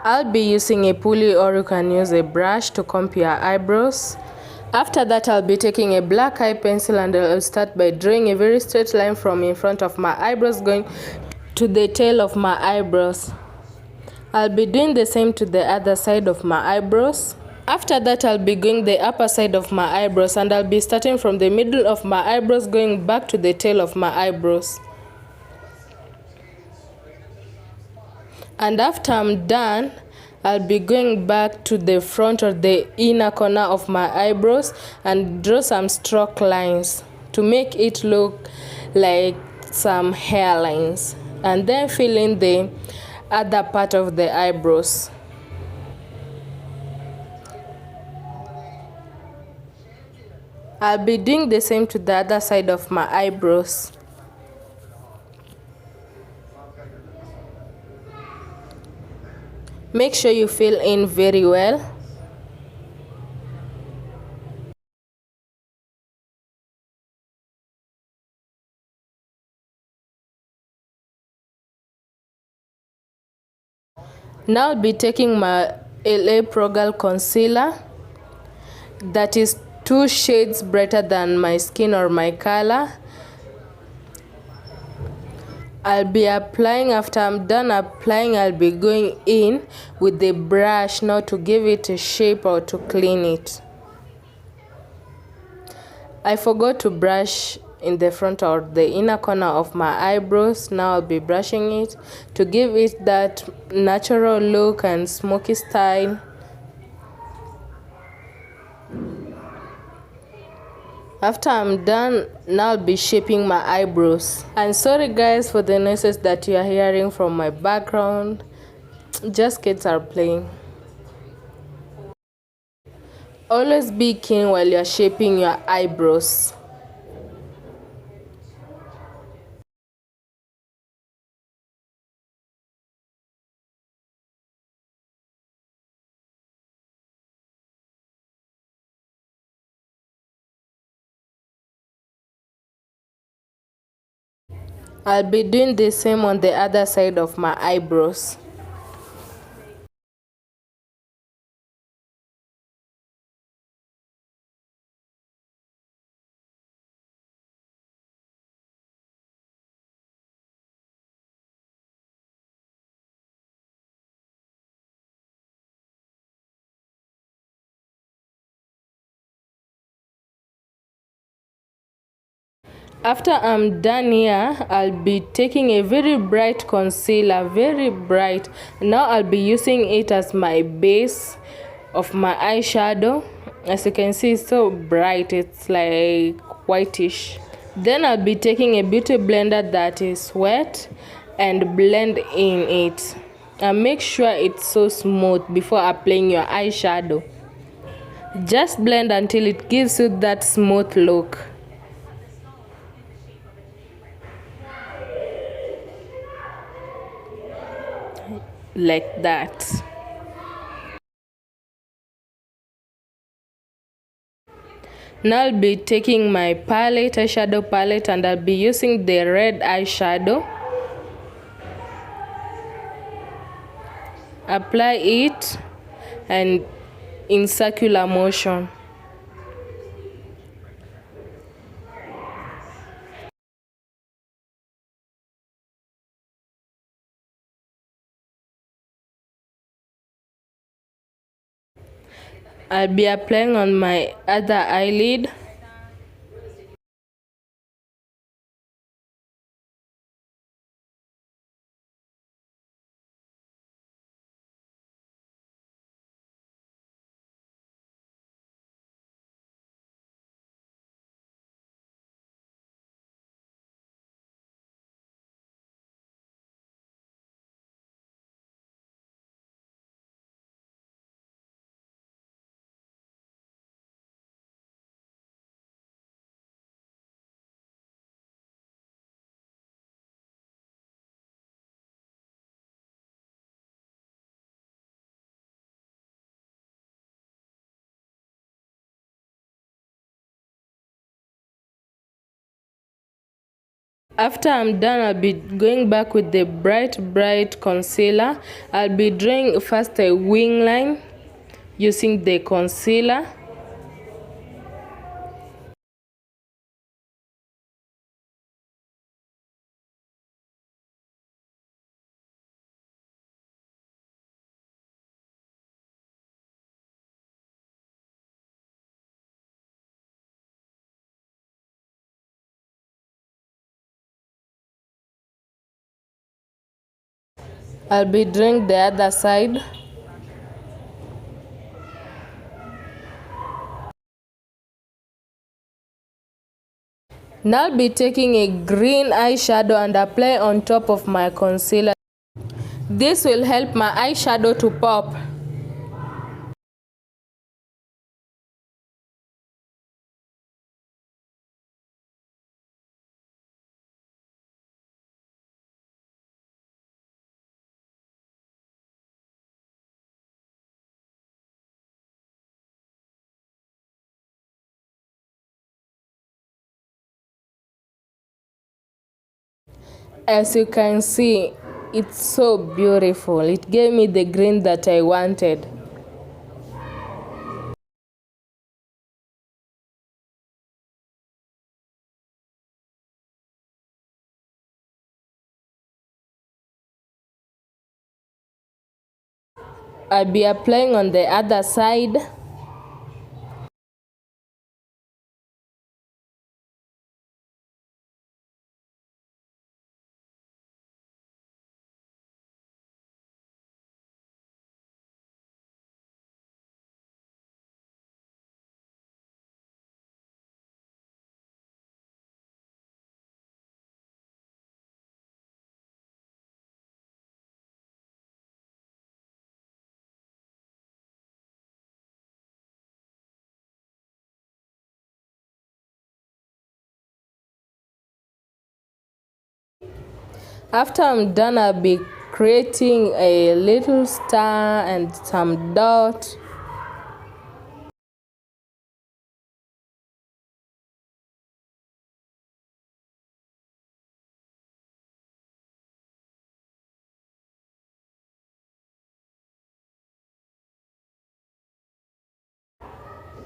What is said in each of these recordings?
I'll be using a pulley, or you can use a brush to comb your eyebrows. After that, I'll be taking a black eye pencil and I'll start by drawing a very straight line from in front of my eyebrows going to the tail of my eyebrows. I'll be doing the same to the other side of my eyebrows. After that, I'll be going the upper side of my eyebrows, and I'll be starting from the middle of my eyebrows going back to the tail of my eyebrows. And after I'm done, I'll be going back to the front or the inner corner of my eyebrows and draw some stroke lines to make it look like some hairlines, and then fill in the other part of the eyebrows. I'll be doing the same to the other side of my eyebrows. Make sure you fill in very well. Now I'll be taking my LA Pro Girl concealer that is 2 shades brighter than my skin or my color. I'll be applying. After I'm done applying, I'll be going in with the brush now to give it a shape or to clean it. I forgot to brush in the front or the inner corner of my eyebrows. Now I'll be brushing it to give it that natural look and smoky style. After I'm done, now I'll be shaping my eyebrows. And sorry guys for the noises that you are hearing from my background. Just kids are playing. Always be keen while you're shaping your eyebrows. I'll be doing the same on the other side of my eyebrows. After I'm done here, I'll be taking a very bright concealer, very bright. Now I'll be using it as my base of my eyeshadow. As you can see, it's so bright, it's like whitish. Then I'll be taking a beauty blender that is wet and blend in it. And make sure it's so smooth before applying your eyeshadow. Just blend until it gives you that smooth look. Like that. Now I'll be taking my palette, eyeshadow palette, and I'll be using the red eyeshadow. Apply it and in circular motion. I'll be applying on my other eyelid. After I'm done, I'll be going back with the bright concealer. I'll be drawing first a wing line using the concealer. I'll be drawing the other side. Now I'll be taking a green eyeshadow and apply on top of my concealer. This will help my eyeshadow to pop. As you can see, it's so beautiful. It gave me the green that I wanted. I'll be applying on the other side. After I'm done, I'll be creating a little star and some dot.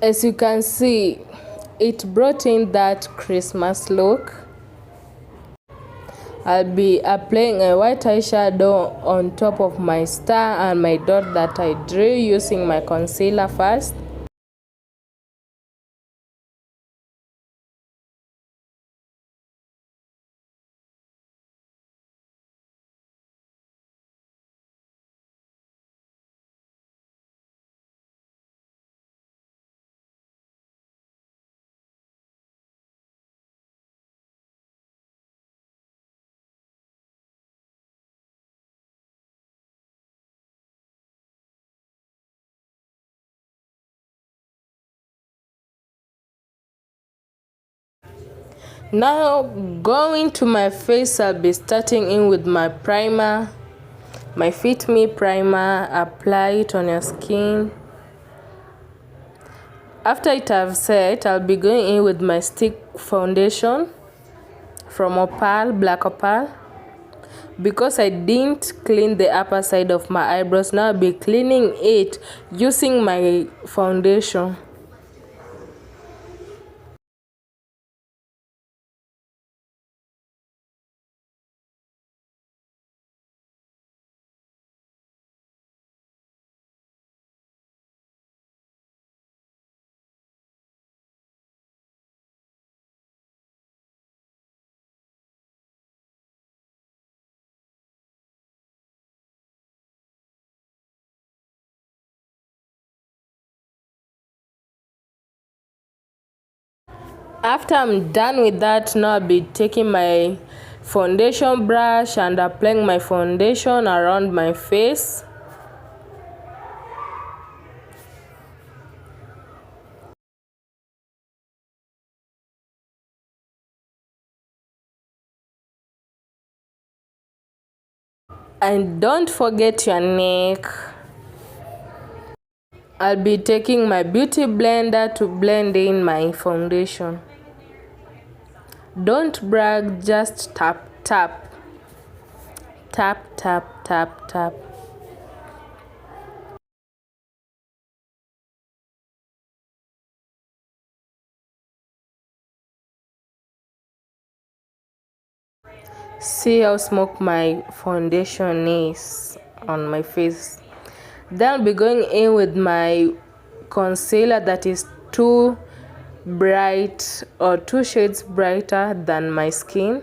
As you can see, it brought in that Christmas look. I'll be applying a white eyeshadow on top of my star and my dot that I drew using my concealer first. Now going to my face, I'll be starting in with my primer, my Fit Me primer. Apply it on your skin. After it have set, I'll be going in with my stick foundation from Opal, Black Opal. Because I didn't clean the upper side of my eyebrows, now I'll be cleaning it using my foundation. After I'm done with that, now I'll be taking my foundation brush and applying my foundation around my face. And don't forget your neck. I'll be taking my beauty blender to blend in my foundation. Don't brag, just tap, tap. Tap, tap, tap, tap. See how smoked my foundation is on my face. Then I'll be going in with my concealer that is too bright or 2 shades brighter than my skin.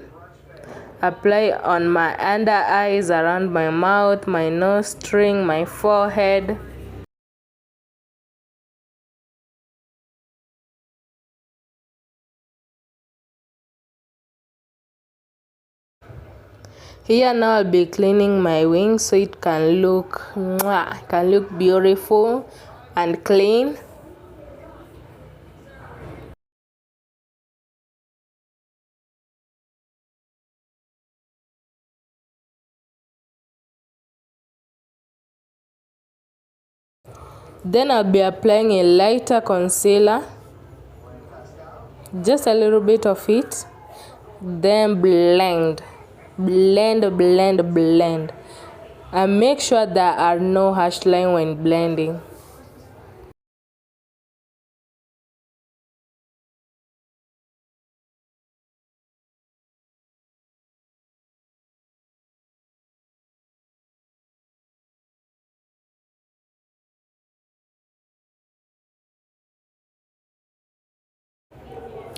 Apply on my under eyes, around my mouth, my nose string, my forehead. Here now I'll be cleaning my wings so it can look beautiful and clean. Then I'll be applying a lighter concealer, just a little bit of it. Then blend, and make sure there are no harsh lines when blending.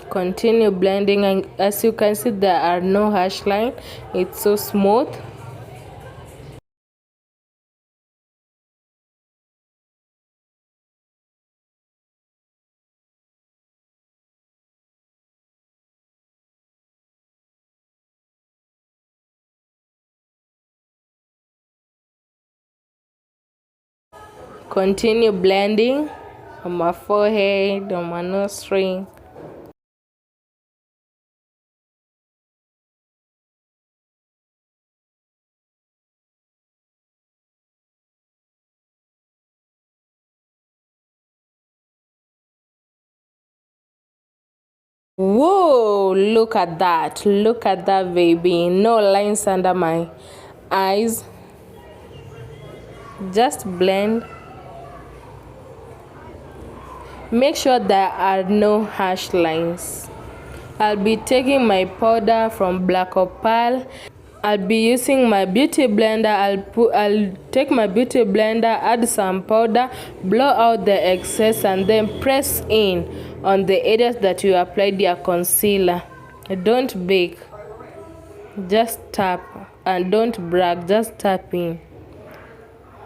Continue blending, and as you can see there are no harsh lines. It's so smooth. Continue blending on my forehead, on my nose string. Whoa, look at that, baby. No lines under my eyes. Just blend. Make sure there are no harsh lines. I'll be taking my powder from Black Opal. I'll be using my beauty blender. I'll take my beauty blender, add some powder, blow out the excess, and then press in on the areas that you applied your concealer. Don't bake, just tap, and don't brag, just tap in.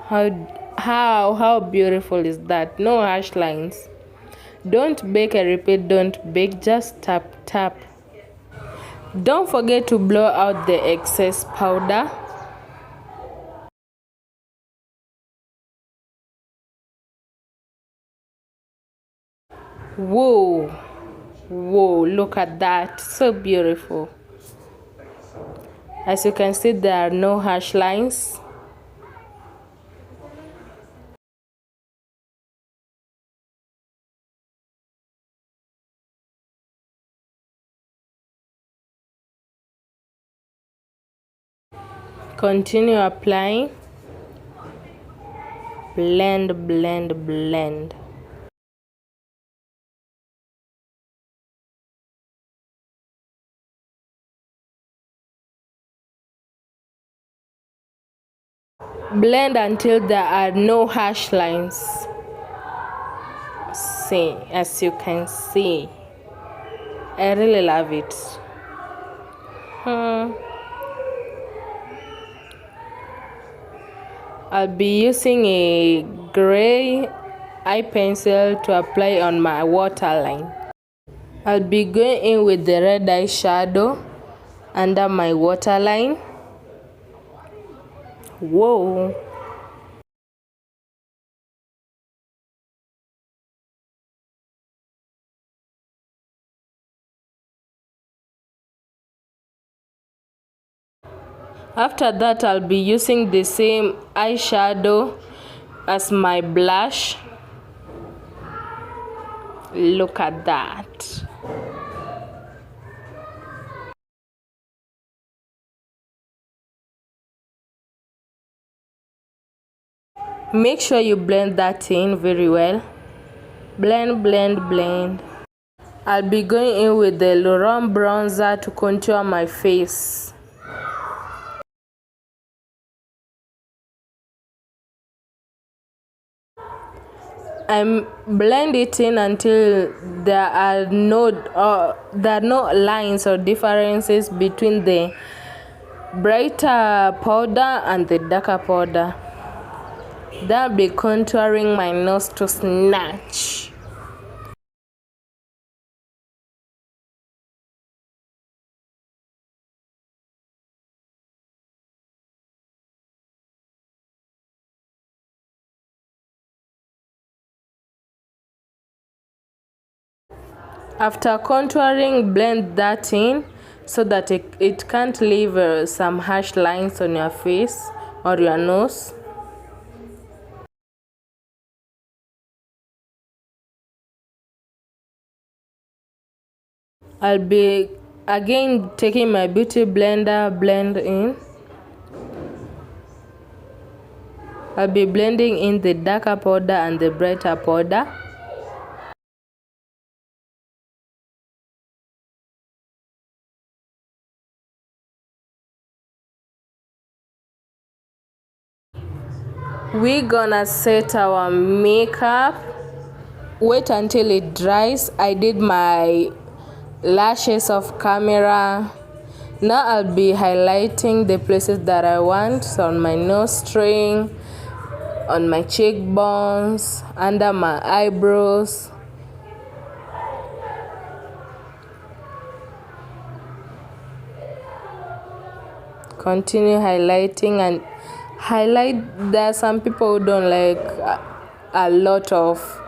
How beautiful is that? No harsh lines. Don't bake, I repeat, don't bake, just tap, tap. Don't forget to blow out the excess powder. Whoa, look at that, so beautiful. As you can see, there are no harsh lines. Continue applying. Blend, blend, blend. Blend until there are no harsh lines. See, as you can see, I really love it. I'll be using a gray eye pencil to apply on my waterline. I'll be going in with the red eyeshadow under my waterline. Whoa. After that, I'll be using the same eyeshadow as my blush. Look at that. Make sure you blend that in very well. Blend, blend, blend. I'll be going in with the Laurent bronzer to contour my face. I blend it in until there are no lines or differences between the brighter powder and the darker powder. Then I'll be contouring my nose to snatch. After contouring, blend that in so that it can't leave some harsh lines on your face or your nose. I'll be again taking my beauty blender, blend in. I'll be blending in the darker powder and the brighter powder. We're gonna set our makeup. Wait until it dries. I did my lashes off camera. Now I'll be highlighting the places that I want, so on my nose string, on my cheekbones, under my eyebrows. Continue highlighting and highlight. There are some people who don't like a lot of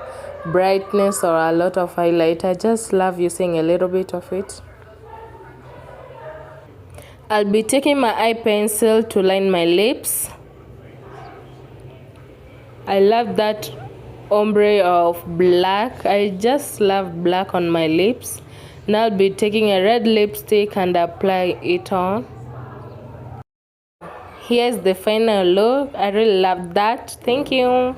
brightness or a lot of highlight. I just love using a little bit of it. I'll be taking my eye pencil to line my lips. I love that ombre of black. I just love black on my lips. Now I'll be taking a red lipstick and apply it on. Here's the final look. I really love that. Thank you.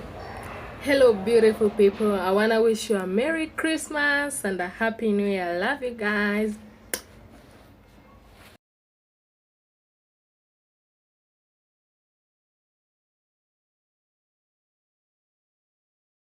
Hello beautiful people. I want to wish you a Merry Christmas and a Happy New Year. I love you guys.